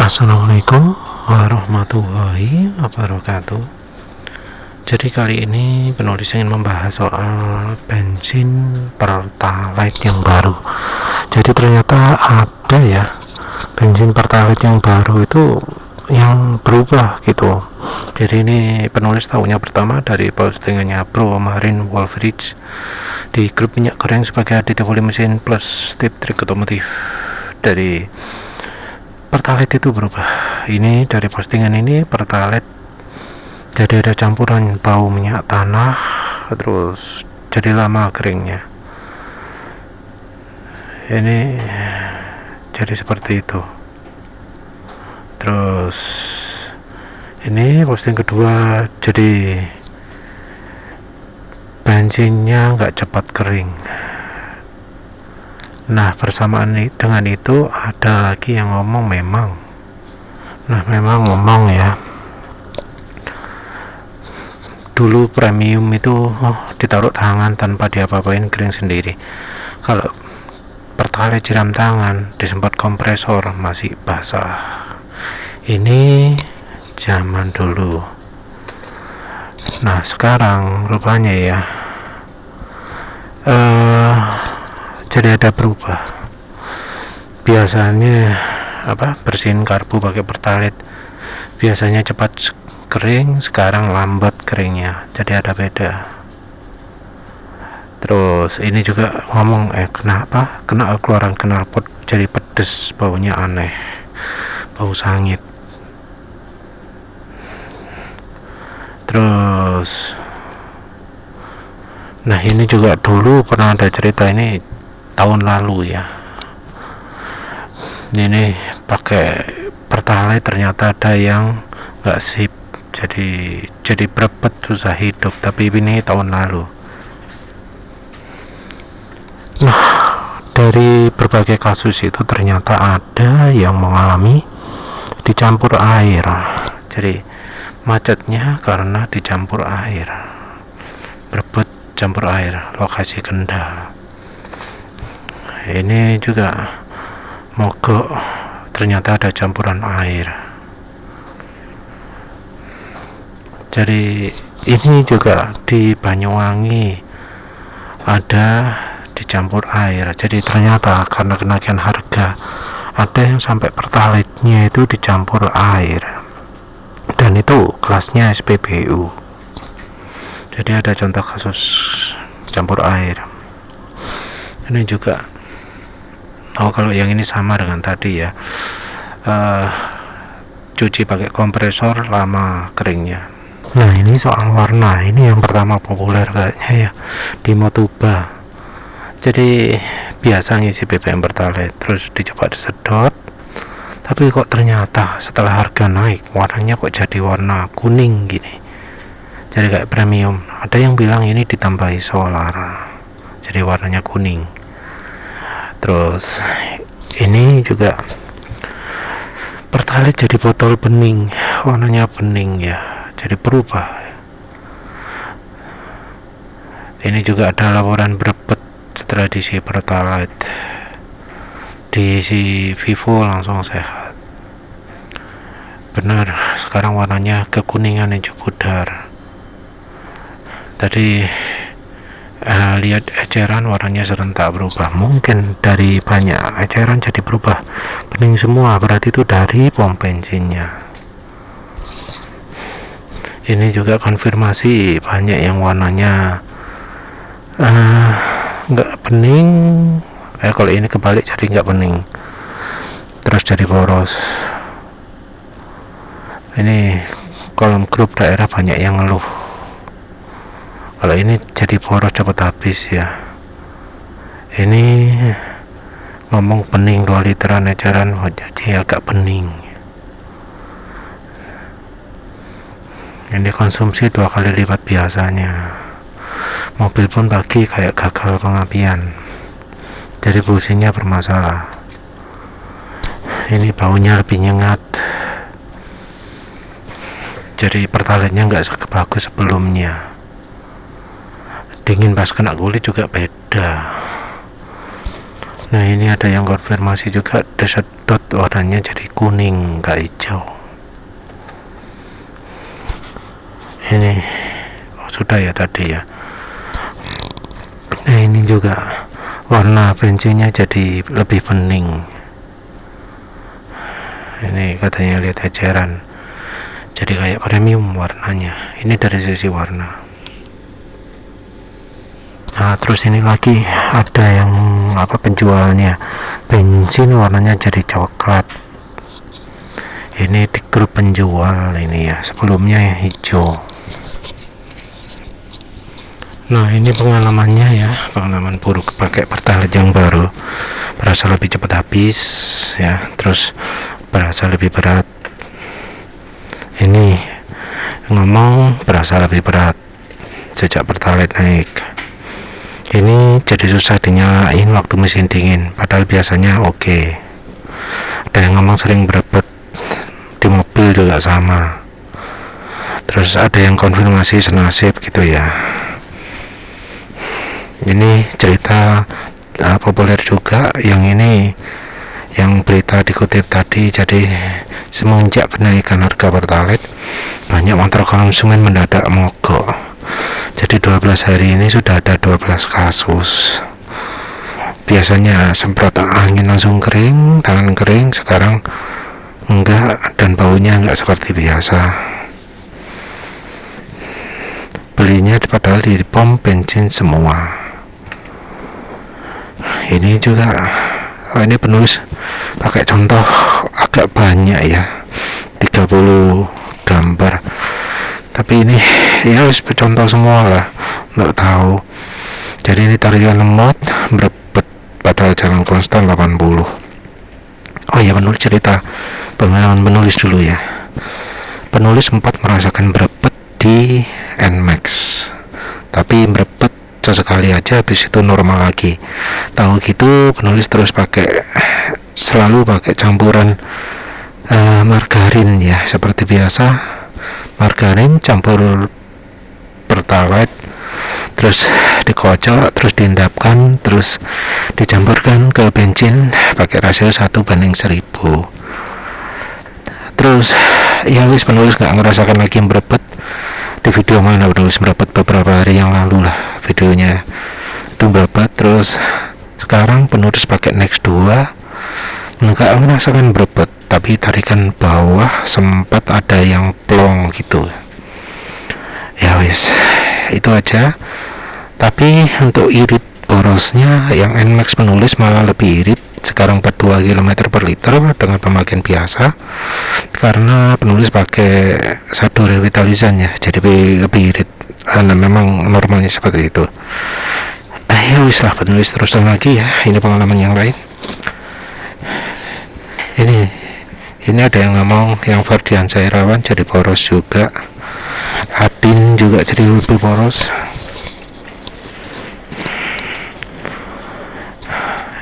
Assalamualaikum warahmatullahi wabarakatuh. Jadi kali ini penulis ingin membahas soal bensin Pertalite yang baru. Jadi ternyata ada ya bensin Pertalite yang baru itu yang berubah gitu. Jadi ini penulis tahunya pertama dari postingannya Bro Marine Wolfridge di grup minyak goreng sebagai aditif oli mesin plus tip trik otomotif. Dari Pertalite itu berubah. Ini dari postingan ini Pertalite jadi ada campuran bau minyak tanah, terus jadi lama keringnya. Ini jadi seperti itu. Terus ini posting kedua, jadi bensinnya nggak cepat kering. Nah, bersamaan dengan itu ada lagi yang ngomong memang ngomong ya, dulu premium itu ditaruh tangan tanpa diapa-apain kering sendiri. Kalau Pertalite siram tangan disemprot kompresor masih basah. Ini zaman dulu. Nah, sekarang rupanya ya jadi ada berubah. Biasanya bersihin karbu pakai Pertalite biasanya cepat kering, sekarang lambat keringnya, jadi ada beda. Terus ini juga ngomong kenapa keluaran knalpot jadi pedes, baunya aneh, bau sangit. Terus nah ini juga dulu pernah ada cerita, ini tahun lalu ya, ini pakai Pertalite ternyata ada yang nggak sip, jadi berebet, susah hidup. Tapi ini tahun lalu. Nah, dari berbagai kasus itu ternyata ada yang mengalami dicampur air, jadi macetnya karena dicampur air, berebet campur air, lokasi Kendal. Ini juga mogok ternyata ada campuran air. Jadi ini juga di Banyuwangi ada dicampur air. Jadi ternyata karena kenaikan harga ada yang sampai Pertalite-nya itu dicampur air, dan itu kelasnya SPBU. Jadi ada contoh kasus campur air. Ini juga kalau yang ini sama dengan tadi ya, cuci pakai kompresor lama keringnya. Nah, ini soal warna, ini yang pertama populer kayaknya ya di Motuba. Jadi biasa ngisi BBM Pertalite terus dicoba disedot, tapi kok ternyata setelah harga naik warnanya kok jadi warna kuning gini, jadi kayak premium. Ada yang bilang ini ditambahi solar jadi warnanya kuning. Terus ini juga Pertalite jadi botol bening, warnanya bening ya, jadi berubah. Ini juga ada laporan berebet setelah diisi Pertalite, diisi Vivo langsung sehat. Benar, sekarang warnanya kekuningan hijau pudar. Tadi lihat eceran warnanya serentak berubah, mungkin dari banyak eceran jadi berubah bening semua, berarti itu dari pom bensinnya. Ini juga konfirmasi banyak yang warnanya nggak bening, kalau ini kebalik jadi nggak bening terus jadi boros. Ini kolom grup daerah banyak yang ngeluh kalau ini jadi boros cepat habis ya. Ini ngomong bening 2 literan eceran jadi agak bening. Ini konsumsi 2 kali lipat biasanya. Mobil pun pagi kayak gagal pengapian, jadi businya bermasalah. Ini baunya lebih nyengat, jadi Pertalite-nya nggak sebagus sebelumnya. Dingin pas kena kulit juga beda. Nah ini ada yang konfirmasi juga, desedot warnanya jadi kuning gak hijau. Ini sudah ya tadi ya. Nah ini juga warna bensinnya jadi lebih bening. Ini katanya lihat eceran, jadi kayak premium warnanya. Ini dari sisi warna. Nah terus ini lagi ada yang penjualnya, bensin warnanya jadi coklat. Ini di grup penjual ini ya, sebelumnya yang hijau. Nah ini pengalamannya ya, pengalaman buruk pakai pertalite yang baru, berasa lebih cepat habis ya, terus berasa lebih berat. Ini ngomong berasa lebih berat sejak pertalite naik. Ini jadi susah dinyalain waktu mesin dingin, padahal biasanya oke. Ada yang ngomong sering berebet di mobil juga sama. Terus ada yang konfirmasi senasib gitu ya. Ini cerita populer juga yang ini, yang berita dikutip tadi. Jadi semenjak kenaikan harga pertalite, banyak motor konsumen mendadak mogok. Jadi 12 hari ini sudah ada 12 kasus. Biasanya semprot angin langsung kering, tangan kering, sekarang enggak, dan baunya enggak seperti biasa. Belinya padahal di pom bensin semua. Ini juga, ini penulis pakai contoh agak banyak ya, 30 gambar. Tapi ini ya harus contoh semua lah, nggak tahu. Jadi ini tarikan lemot berebet padahal jalan konstan 80. Oh ya, penulis cerita pengalaman penulis dulu ya. Penulis sempat merasakan berebet di NMAX, tapi berebet sesekali aja, habis itu normal lagi. Tahu gitu penulis terus selalu pakai campuran margarin ya, seperti biasa, margarin campur pertalite, terus dikocok, terus diendapkan, terus dicampurkan ke bensin pakai rasio 1:1000. Terus ya wis, penulis gak ngerasakan lagi yang berebet. Di video mana penulis berebet beberapa hari yang lalu lah videonya itu berebet. Terus sekarang penulis pakai Next 2 nggak merasakan berebet, tapi tarikan bawah sempat ada yang plong gitu. Ya wis, itu aja. Tapi untuk irit borosnya yang NMAX penulis malah lebih irit, sekarang 42 km per liter dengan pemakaian biasa, karena penulis pakai satu revitalizan ya, jadi lebih irit. Karena memang normalnya seperti itu. Ya wis lah, penulis terus lagi ya, ini pengalaman yang lain. Ini ada yang ngomong yang Ferdian Sairawan jadi boros juga, Adin juga jadi lebih boros.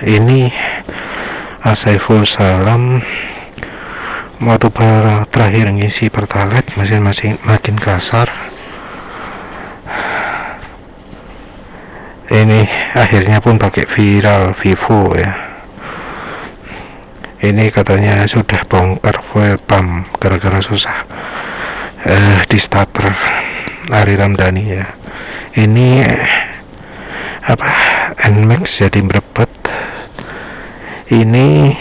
Ini Asaiful Salam waktu terakhir ngisi pertalite mesin makin kasar. Ini akhirnya pun pakai viral Vivo ya. Ini katanya sudah bongkar fuel pump gara-gara susah di starter. Ari Ramdhani ya. Ini NMAX jadi berebet. Ini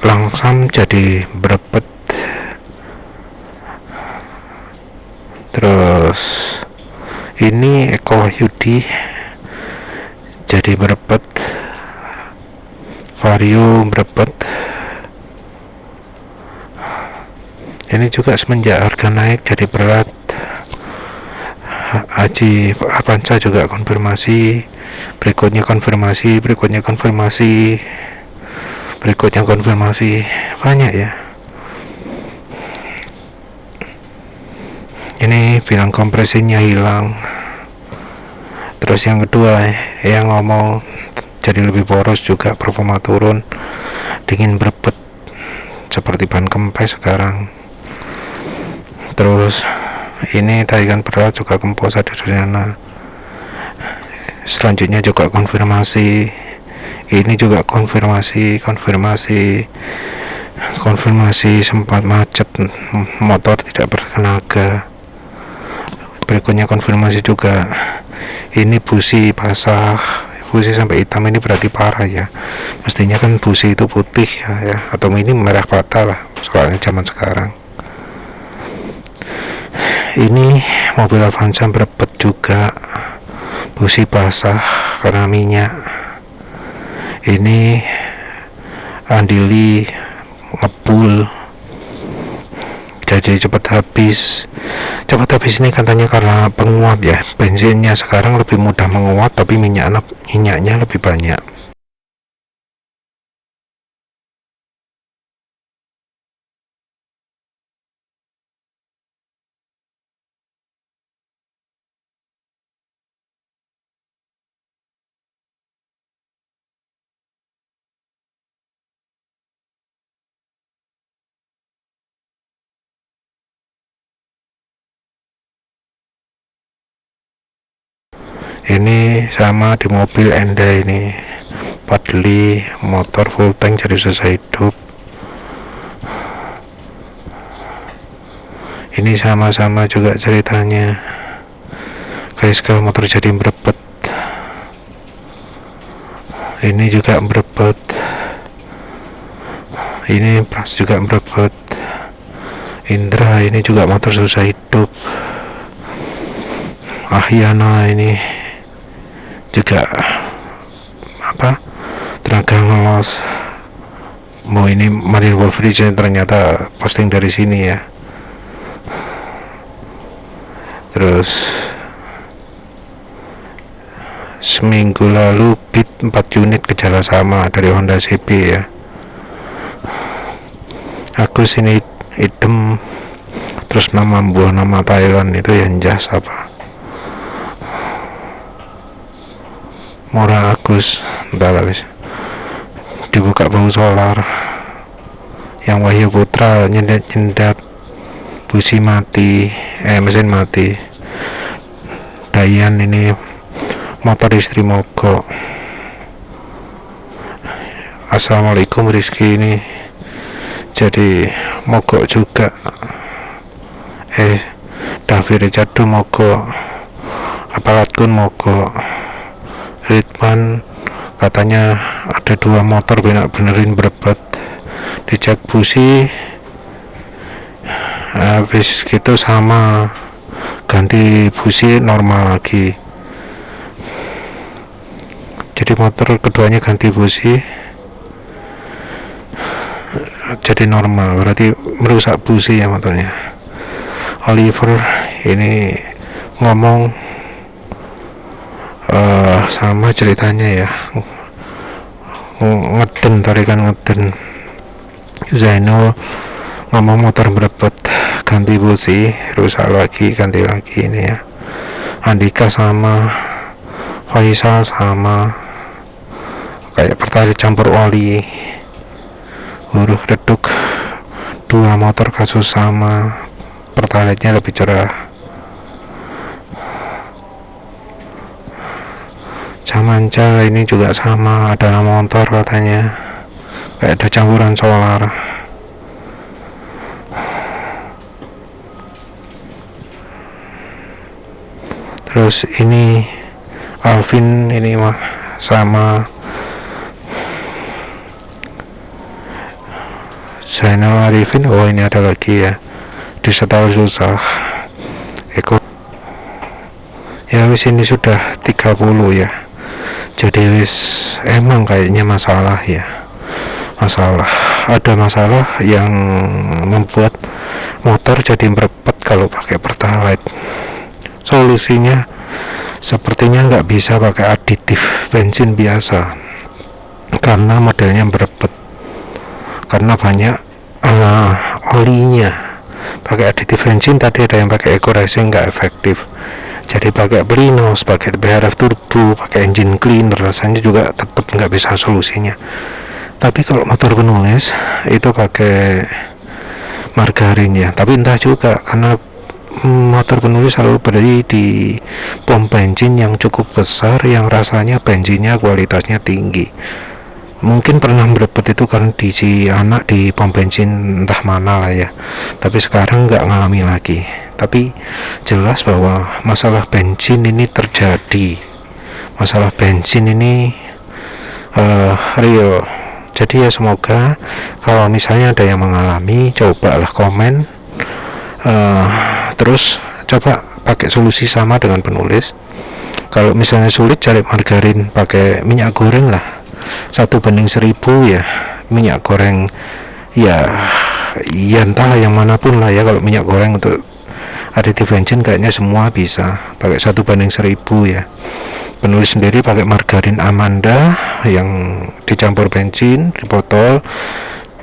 langsam jadi berebet. Terus ini Eko Wahyudi jadi berebet. Vario berebet. Ini juga semenjak harga naik jadi berat. Haji Avanza juga konfirmasi, berikutnya konfirmasi, banyak ya. Ini bilang kompresinya hilang. Terus yang kedua yang ngomong jadi lebih boros juga, performa turun, dingin berebet seperti ban kempes sekarang. Terus ini tarikan berat juga kempos ada Suryana. Selanjutnya juga konfirmasi, Ini juga konfirmasi sempat macet, motor tidak bertenaga. Berikutnya konfirmasi juga, ini busi basah, busi sampai hitam, ini berarti parah ya. Mestinya kan busi itu putih ya, atau ini merah patah lah, soalnya zaman sekarang. Ini mobil Avanza berebet juga, busi basah karena minyak. Ini andili ngebul, jadi cepat habis ini katanya karena penguap ya. Bensinnya sekarang lebih mudah menguap, tapi minyaknya lebih banyak. Ini sama di mobil Enda, ini Padli motor full tank jadi susah hidup. Ini sama-sama juga ceritanya guys, kalau motor jadi berebet. Ini juga berebet, ini Pras juga berebet. Indra ini juga motor susah hidup. Ahyana ini juga tenaga ngelos. Mau ini Marine Wolf Region ternyata posting dari sini ya. Terus seminggu lalu Beat 4 unit gejala sama dari Honda CB ya. Agus ini idem, terus nama Thailand itu yang jas apa, Murah Agus, entah lah guys. Dibuka bau solar. Yang Wahyu Putra nyendat busi mati, mesin mati. Dayan ini motor istri mogok. Assalamualaikum Rizky ini jadi mogok juga. Davi Richardo mogok, Apalatkun mogok. Ridwan katanya ada 2 motor benerin berebet, dicek busi, habis gitu sama ganti busi normal lagi. Jadi motor keduanya ganti busi jadi normal, berarti merusak busi ya motornya. Oliver ini ngomong sama ceritanya ya, tarikan ngeden. Zainul ngomong motor berebet, ganti busi, rusak lagi, ganti lagi ini ya. Andika sama, Faisal sama, kayak pertalite campur oli. Huruf reduk, 2 motor kasus sama, pertalite-nya lebih cerah. Camanca ini juga sama, ada motor katanya kayak ada campuran solar. Terus ini Alvin ini mah sama, Zainal Arifin. Oh ini ada lagi ya, disetel susah. Eko ya wis, ini sudah 30 ya. Jadi wis emang kayaknya masalah ya, ada masalah yang membuat motor jadi berebet kalau pakai pertalite. Solusinya sepertinya nggak bisa pakai aditif bensin biasa karena modelnya berebet, karena banyak olinya. Pakai aditif bensin tadi ada yang pakai Eco Racing nggak efektif, jadi pakai Prinos, pakai BRF turbo, pakai engine cleaner, rasanya juga tetap nggak bisa solusinya. Tapi kalau motor penulis itu pakai margarin ya, tapi entah juga karena motor penulis selalu berdiri di pom bensin yang cukup besar, yang rasanya bensinnya kualitasnya tinggi. Mungkin pernah berebut itu kan diisi anak di pom bensin entah mana lah ya, tapi sekarang nggak ngalami lagi. Tapi jelas bahwa masalah bensin ini terjadi, masalah bensin ini real. Jadi ya semoga kalau misalnya ada yang mengalami, cobalah komen, terus coba pakai solusi sama dengan penulis. Kalau misalnya sulit, cari margarin, pakai minyak goreng lah 1:1000 ya, minyak goreng ya, ya entahlah yang manapun lah ya. Kalau minyak goreng untuk aditif bensin kayaknya semua bisa pakai 1:1000 ya. Penulis sendiri pakai margarin Amanda yang dicampur bensin di botol,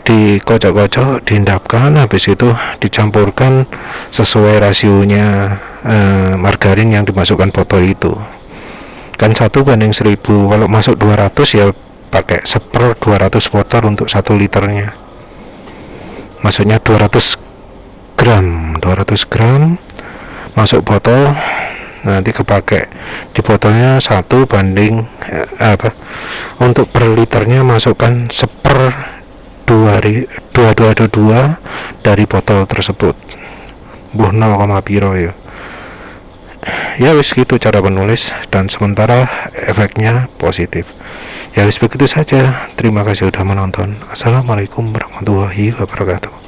dikocok-kocok, diendapkan, habis itu dicampurkan sesuai rasionya margarin yang dimasukkan botol itu kan 1:1000. Kalau masuk 200 ya pakai 1/200 botol untuk 1 liternya, maksudnya 200 gram masuk botol, nanti kepake di botolnya 1 banding untuk per liternya masukkan 1/2 dari botol tersebut, 0, piro ya wis gitu cara penulis, dan sementara efeknya positif. Ya wis begitu saja, terima kasih sudah menonton. Assalamualaikum warahmatullahi wabarakatuh.